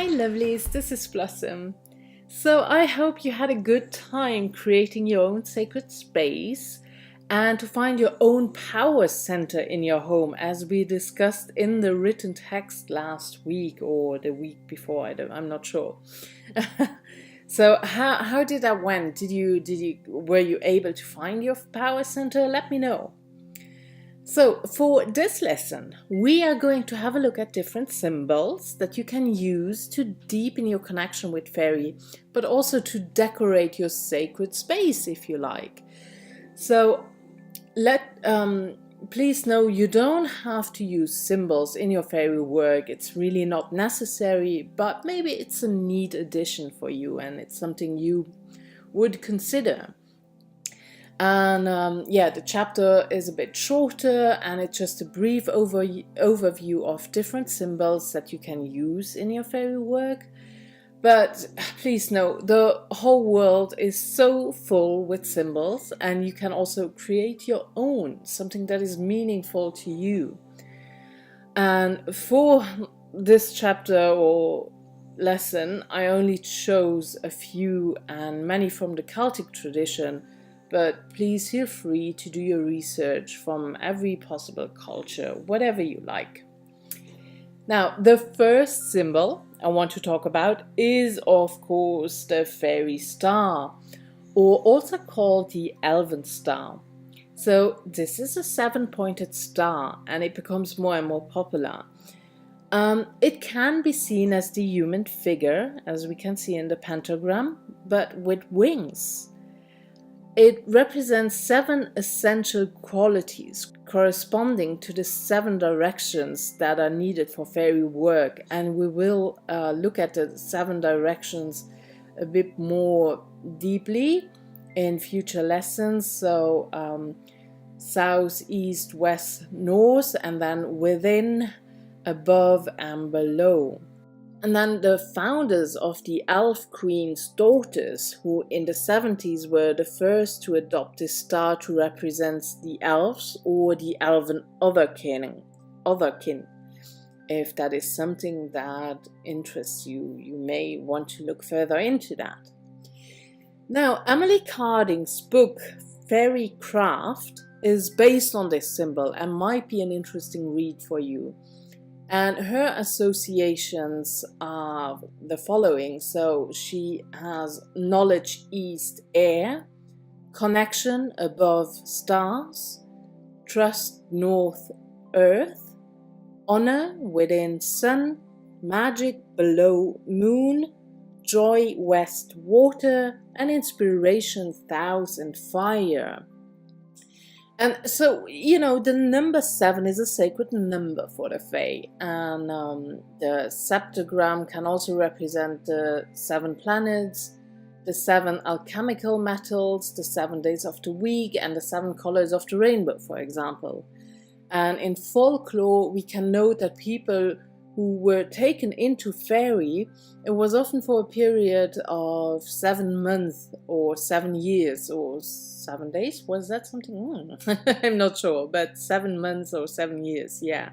Hi lovelies, this is Blossom. So I hope you had a good time creating your own sacred space and to find your own power center in your home, as we discussed in the written text last week or the week before. I'm not sure. So how did that went? Were you able to find your power center? Let me know. So for this lesson, we are going to have a look at different symbols that you can use to deepen your connection with fairy, but also to decorate your sacred space if you like. So please know you don't have to use symbols in your fairy work. It's really not necessary, but maybe it's a neat addition for you and it's something you would consider. And the chapter is a bit shorter and it's just a brief overview of different symbols that you can use in your fairy work. But please know, the whole world is so full with symbols, and you can also create your own, something that is meaningful to you. And for this chapter or lesson, I only chose a few and many from the Celtic tradition, but please feel free to do your research from every possible culture, whatever you like. Now, the first symbol I want to talk about is, of course, the fairy star, or also called the elven star. So this is a 7-pointed star, and it becomes more and more popular. It can be seen as the human figure, as we can see in the pentagram, but with wings. It represents 7 essential qualities corresponding to the 7 directions that are needed for fairy work, and we will look at the 7 directions a bit more deeply in future lessons. So south, east, west, north, and then within, above and below. And then the founders of the Elf Queen's Daughters, who in the 70s were the first to adopt this star to represent the elves or the elven otherkin. If that is something that interests you, you may want to look further into that. Now, Emily Carding's book, Faery Craft, is based on this symbol and might be an interesting read for you. And her associations are the following. So she has knowledge east air, connection above stars, trust north earth, honor within sun, magic below moon, joy west water, and inspiration south and fire. And so, the number 7 is a sacred number for the Fae, and the septagram can also represent the 7 planets, the 7 alchemical metals, the 7 days of the week, and the 7 colors of the rainbow, for example. And in folklore, we can note that people who were taken into fairy, it was often for a period of 7 months or 7 years or 7 days. Was that something? I'm not sure, but 7 months or 7 years, yeah.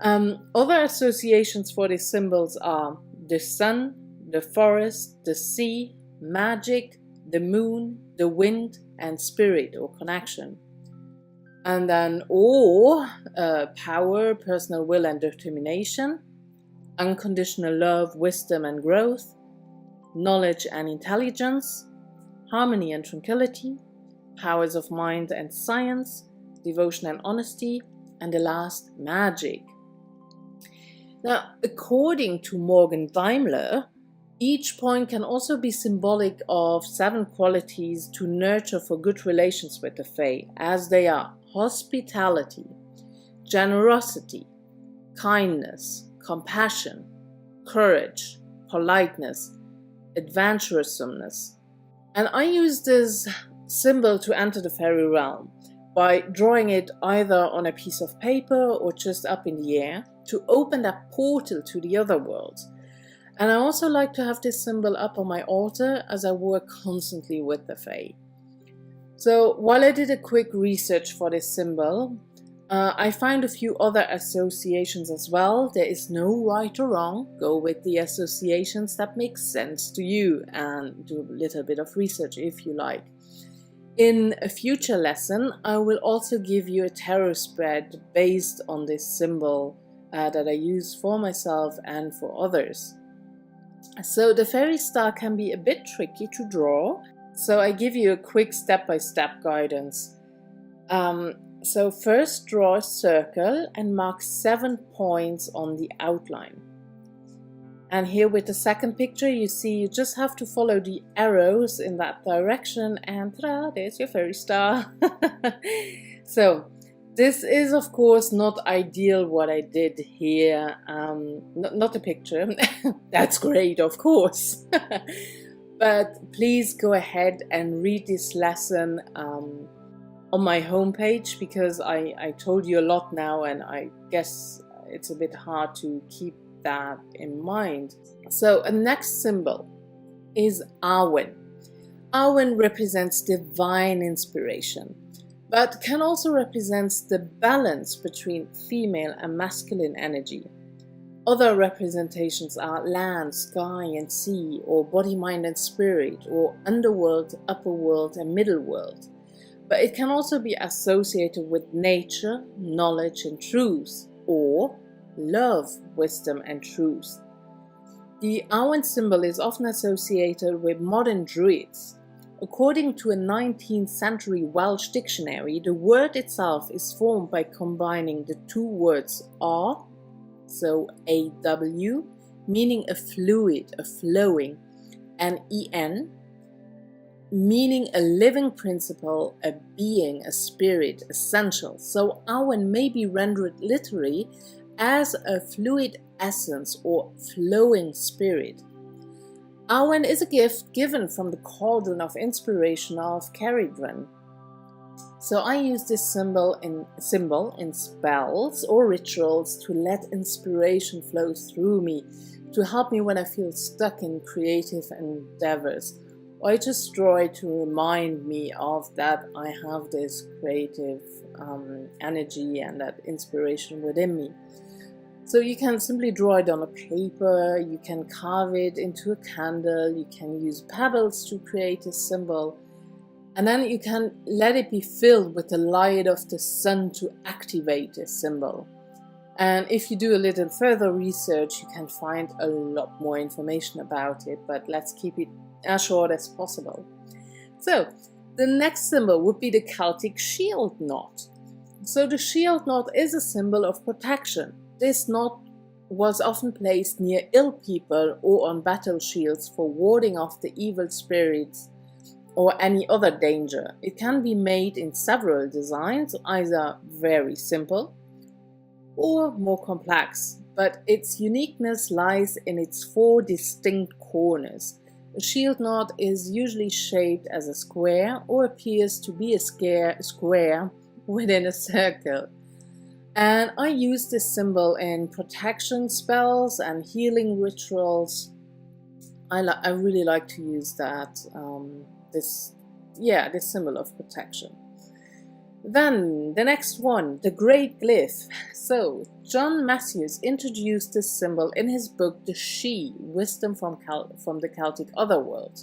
Other associations for these symbols are the sun, the forest, the sea, magic, the moon, the wind, and spirit or connection. And then power, personal will and determination, unconditional love, wisdom and growth, knowledge and intelligence, harmony and tranquility, powers of mind and science, devotion and honesty, and the last, magic. Now, according to Morgan Daimler, each point can also be symbolic of 7 qualities to nurture for good relations with the Fae, as they are hospitality, generosity, kindness, compassion, courage, politeness, adventurousness. And I use this symbol to enter the fairy realm by drawing it either on a piece of paper or just up in the air to open that portal to the other world. And I also like to have this symbol up on my altar as I work constantly with the Fae. So while I did a quick research for this symbol, I found a few other associations as well. There is no right or wrong. Go with the associations that make sense to you and do a little bit of research if you like. In a future lesson, I will also give you a tarot spread based on this symbol that I use for myself and for others. So the fairy star can be a bit tricky to draw, so I give you a quick step-by-step guidance. So first draw a circle and mark 7 points on the outline. And here with the second picture you see you just have to follow the arrows in that direction and ta-da, there's your fairy star. So this is of course not ideal what I did here, not the picture, that's great of course. But please go ahead and read this lesson on my homepage, because I told you a lot now and I guess it's a bit hard to keep that in mind. So a next symbol is Arwen. Arwen represents divine inspiration, but can also represent the balance between female and masculine energy. Other representations are land, sky and sea, or body, mind and spirit, or underworld, upper world and middle world. But it can also be associated with nature, knowledge and truth, or love, wisdom and truth. The Arwen symbol is often associated with modern druids. According to a 19th century Welsh dictionary, the word itself is formed by combining the two words "ar", so AW, meaning a fluid, a flowing, and EN, meaning a living principle, a being, a spirit, essential. So Arwen may be rendered literally as a fluid essence or flowing spirit. Arwen is a gift given from the cauldron of inspiration of Ceridwen. So I use this symbol in spells or rituals to let inspiration flow through me, to help me when I feel stuck in creative endeavors. I just draw it to remind me of that I have this creative energy and that inspiration within me. So you can simply draw it on a paper, you can carve it into a candle, you can use pebbles to create a symbol, and then you can let it be filled with the light of the sun to activate this symbol. And if you do a little further research, you can find a lot more information about it, but let's keep it as short as possible. So the next symbol would be the Celtic shield knot. So the shield knot is a symbol of protection. This knot was often placed near ill people or on battle shields for warding off the evil spirits or any other danger. It can be made in several designs, either very simple or more complex, but its uniqueness lies in its 4 distinct corners. A shield knot is usually shaped as a square or appears to be a square within a circle. And I use this symbol in protection spells and healing rituals. I really like to use that, this symbol of protection. Then the next one, the Great Glyph. So John Matthews introduced this symbol in his book The She, Wisdom from the Celtic Otherworld.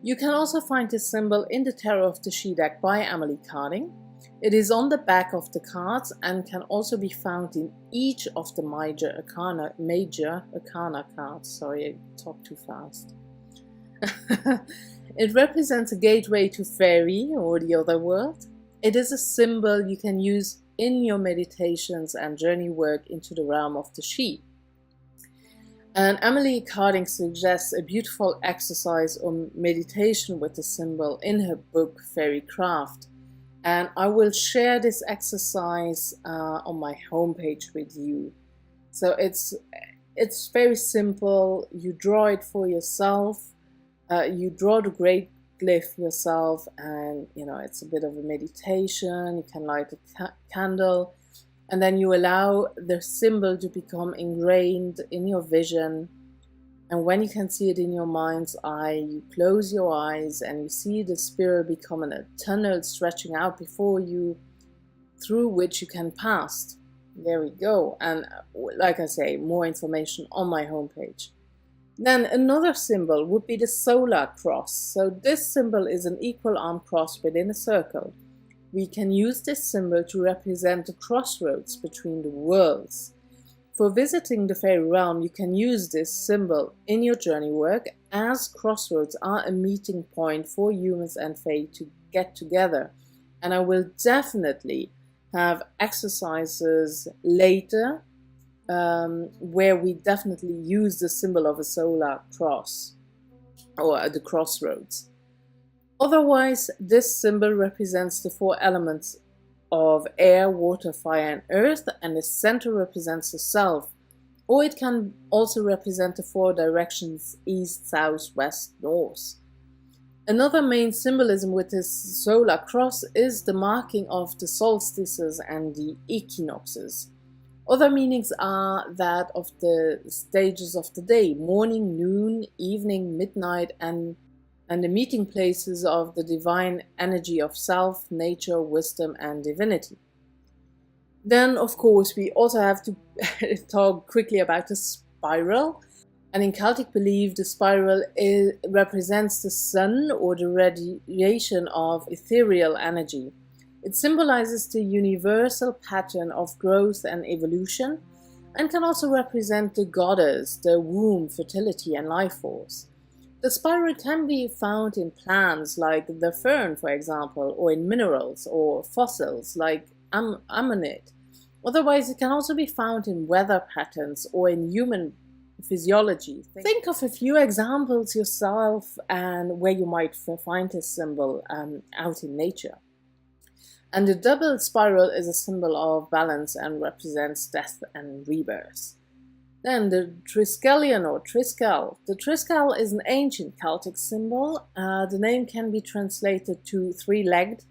You can also find this symbol in the Tarot of the She deck by Emily Carding. It is on the back of the cards and can also be found in each of the major arcana cards. Sorry, I talked too fast. It represents a gateway to fairy or the other world. It is a symbol you can use in your meditations and journey work into the realm of the She. And Emily Carding suggests a beautiful exercise or meditation with the symbol in her book Faery Craft. And I will share this exercise on my homepage with you. So it's very simple. You draw it for yourself. You draw the Great Glyph yourself, and it's a bit of a meditation. You can light a candle, and then you allow the symbol to become ingrained in your vision. And when you can see it in your mind's eye, you close your eyes and you see the spiral becoming a tunnel stretching out before you. through which you can pass. There we go. And like I say, more information on my homepage. Then another symbol would be the solar cross. So this symbol is an equal arm cross within a circle. We can use this symbol to represent the crossroads between the worlds. For visiting the fairy realm, you can use this symbol in your journey work, as crossroads are a meeting point for humans and fae to get together. And I will definitely have exercises later where we definitely use the symbol of a solar cross or the crossroads. Otherwise, this symbol represents the 4 elements of air, water, fire and earth, and the center represents the self. Or it can also represent the 4 directions: east, south, west, north. Another main symbolism with this solar cross is the marking of the solstices and the equinoxes. Other meanings are that of the stages of the day: morning, noon, evening, midnight, and the meeting places of the divine energy of self, nature, wisdom, and divinity. Then, of course, we also have to talk quickly about the spiral. And in Celtic belief, the spiral represents the sun, or the radiation of ethereal energy. It symbolizes the universal pattern of growth and evolution, and can also represent the goddess, the womb, fertility, and life force. The spiral can be found in plants like the fern, for example, or in minerals or fossils like ammonite. Otherwise, it can also be found in weather patterns or in human physiology. Think of a few examples yourself and where you might find this symbol out in nature. And the double spiral is a symbol of balance and represents death and rebirth. Then the Triskelion or Triskel. The Triskel is an ancient Celtic symbol. The name can be translated to 3-legged,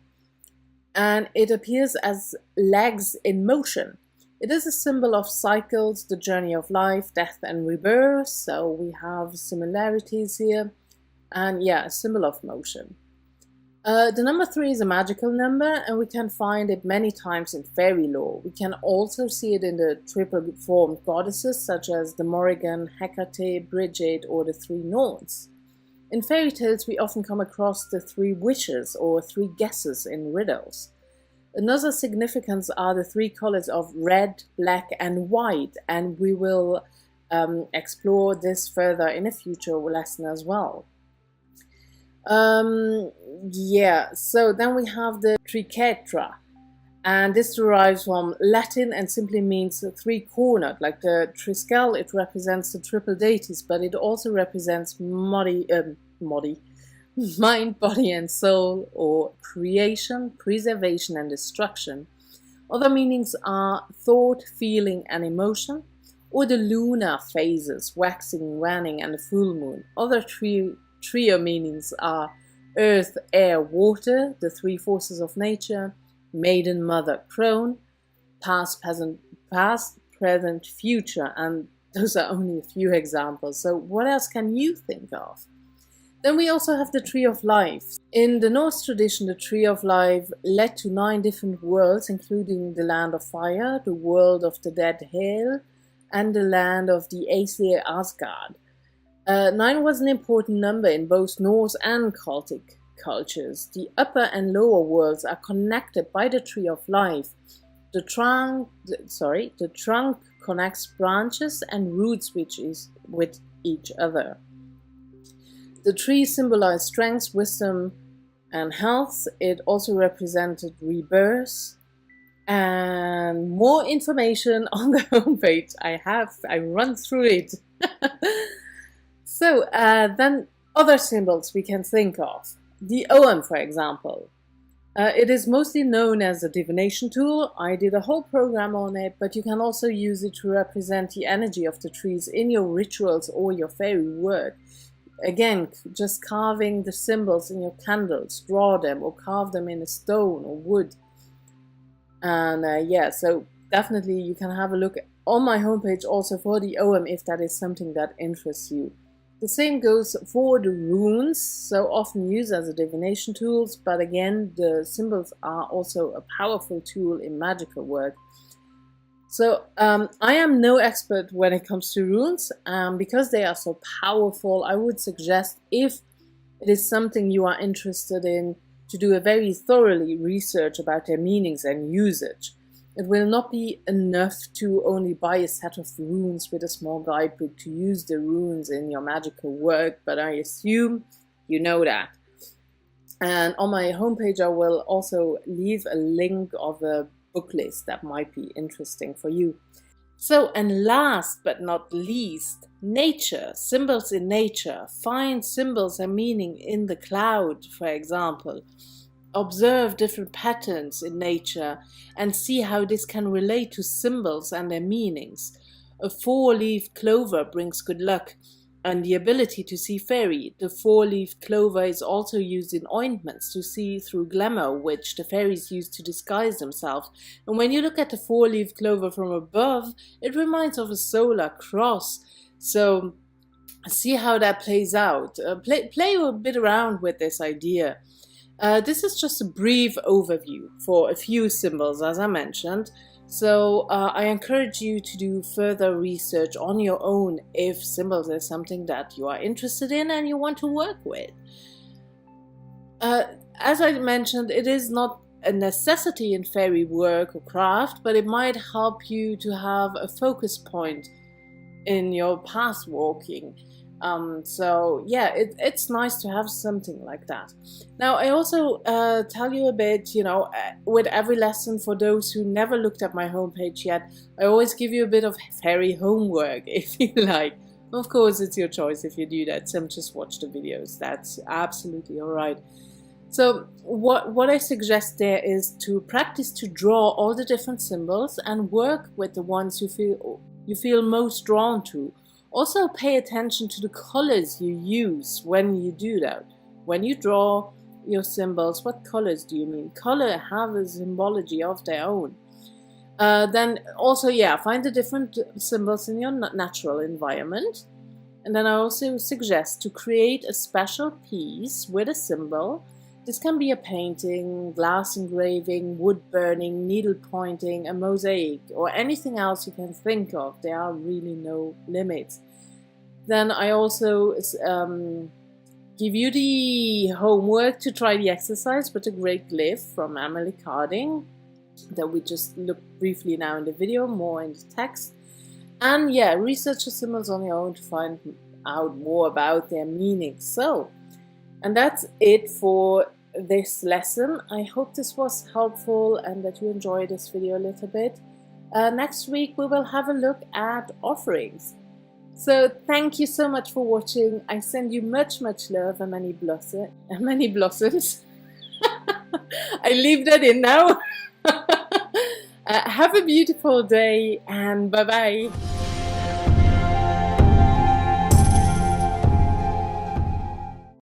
and it appears as legs in motion. It is a symbol of cycles, the journey of life, death and rebirth, so we have similarities here. And yeah, a symbol of motion. The number 3 is a magical number, and we can find it many times in fairy lore. We can also see it in the triple-formed goddesses such as the Morrigan, Hecate, Bridget, or the 3 Norns. In fairy tales, we often come across the 3 wishes or 3 guesses in riddles. Another significance are the 3 colors of red, black, and white, and we will explore this further in a future lesson as well. So then we have the Triquetra, and this derives from Latin and simply means 3-cornered. Like the Triskel, it represents the triple deities, but it also represents mind, body and soul, or creation, preservation and destruction. Other meanings are thought, feeling and emotion, or the lunar phases, waxing, waning and the full moon. Other trio meanings are earth, air, water, the 3 forces of nature, maiden, mother, crone, past, present, future, and those are only a few examples. So what else can you think of? Then we also have the Tree of Life. In the Norse tradition, the Tree of Life led to 9 different worlds, including the land of fire, the world of the dead Hel, and the land of the Aesir Asgard. 9 was an important number in both Norse and Celtic cultures. The upper and lower worlds are connected by the Tree of Life. The trunk connects branches and roots with each other. The tree symbolized strength, wisdom, and health. It also represented rebirth. And more information on the homepage. I run through it. So then other symbols we can think of. The ogham, for example. It is mostly known as a divination tool. I did a whole program on it, but you can also use it to represent the energy of the trees in your rituals or your fairy work. Again, just carving the symbols in your candles, draw them or carve them in a stone or wood. And so definitely you can have a look on my homepage also for the ogham if that is something that interests you. The same goes for the runes, so often used as a divination tools, but again, the symbols are also a powerful tool in magical work. So I am no expert when it comes to runes. Because they are so powerful, I would suggest, if it is something you are interested in, to do a very thoroughly research about their meanings and usage. It will not be enough to only buy a set of runes with a small guidebook to use the runes in your magical work, but I assume you know that. And on my homepage I will also leave a link of a book list that might be interesting for you. So, and last but not least, nature, symbols in nature. Find symbols and meaning in the cloud, for example. Observe different patterns in nature and see how this can relate to symbols and their meanings. A four-leaved clover brings good luck and the ability to see fairy. The four-leaved clover is also used in ointments to see through glamour, which the fairies use to disguise themselves. And when you look at the four-leaved clover from above, it reminds of a solar cross. So see how that plays out. Play a bit around with this idea. This is just a brief overview for a few symbols, as I mentioned. So I encourage you to do further research on your own if symbols is something that you are interested in and you want to work with. As I mentioned, it is not a necessity in fairy work or craft, but it might help you to have a focus point in your path walking. So yeah, it's nice to have something like that. Now I also tell you a bit, with every lesson, for those who never looked at my homepage yet, I always give you a bit of fairy homework if you like. Of course, it's your choice if you do that. Some just watch the videos. That's absolutely alright. So what I suggest there is to practice to draw all the different symbols and work with the ones you feel most drawn to. Also pay attention to the colors you use when you do that. When you draw your symbols, what colors do you mean? Color have a symbology of their own. Then also, find the different symbols in your natural environment. And then I also suggest to create a special piece with a symbol. This can be a painting, glass engraving, wood burning, needle pointing, a mosaic, or anything else you can think of. There are really no limits. Then I also give you the homework to try the exercise with a great glyph from Emily Carding that we just looked briefly now in the video, more in the text. And research the symbols on your own to find out more about their meaning. So, and that's it for this lesson. I hope this was helpful and that you enjoyed this video a little bit. Next week we will have a look at offerings. So thank you so much for watching. I send you much love and many blossoms. I leave that in now. Have a beautiful day and bye bye.